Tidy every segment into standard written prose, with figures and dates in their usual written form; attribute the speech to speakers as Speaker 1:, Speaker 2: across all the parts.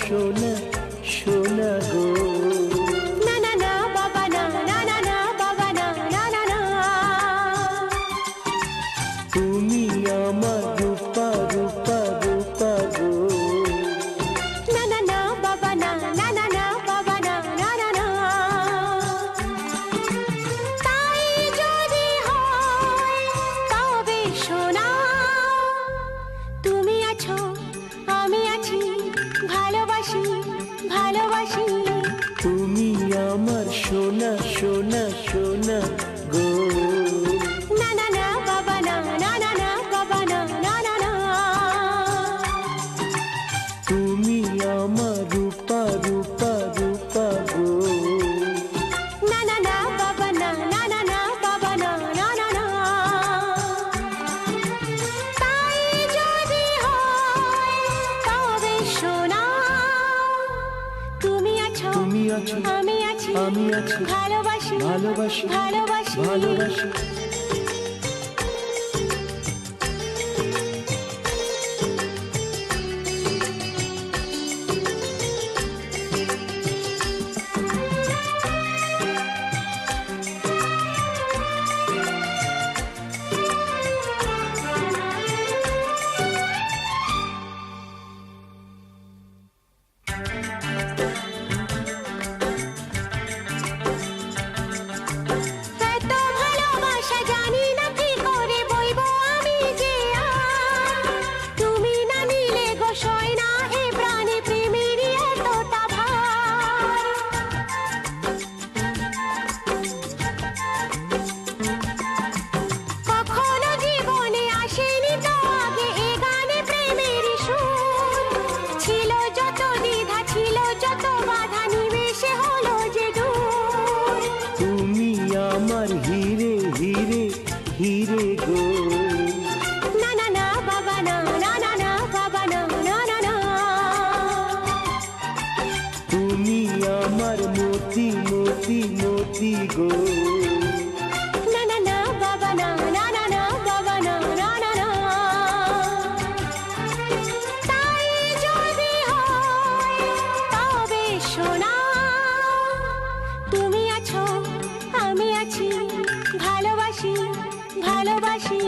Speaker 1: সোনা সোনা গো।
Speaker 2: না না না বাবা না, না না না বাবা না, না না না।
Speaker 1: তুমি আমার রূপা রূপা রূপা গো।
Speaker 2: না না না বাবা না, না না না বাবা না, না না না। তাই যদি হয় তবে সোনা, তুমি আছো আমি আছি, ভালোবাসি ভালোবাসি।
Speaker 1: তুমি আমার সোনা সোনা সোনা গো।
Speaker 2: না না না বাবা না, না না না বাবা না, না না না।
Speaker 1: তুমি আমার রূপা রূপা রূপা গো।
Speaker 2: না না না বাবা না, না না না বাবা না, না না না। তাই যদি হয় তবে সোনা, তুমি আছো
Speaker 1: তুমি আছো
Speaker 2: আমি আছি,
Speaker 1: আমি আছি,
Speaker 2: ভালোবাসি
Speaker 1: ভালোবাসি
Speaker 2: ভালোবাসি
Speaker 1: ভালোবাসি।
Speaker 2: এত ভালোবাসা জানি না কি করে বইবো আমি যে আর। তুমি না নিলে গো সয় না এ প্রাণে প্রেমেরই এতটা ভার। কখনো জীবনে আসেনি তো আগে এ গানে প্রেমের সুর। ছিল যত দ্বিধা ছিল যত বাধা, নিমেষে হলো যে দূর।
Speaker 1: তুমি আমার হিরে হিরে হিরে গো।
Speaker 2: না না না বাবা না, না না না বাবা না, না না না।
Speaker 1: তুমি আমার মতি মতি মতি গো।
Speaker 2: না না না বাবা না, না না না বাবা না, না না না। তাই যদি হয় তবে সোনা, তুমি আছো আমি আছি, ভালোবাসি ভালোবাসি।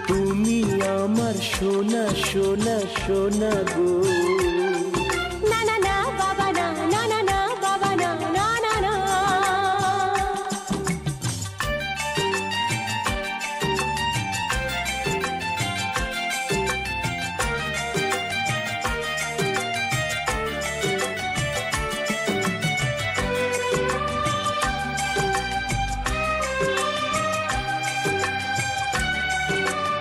Speaker 1: তুমি আমার সোনা সোনা সোনা গো।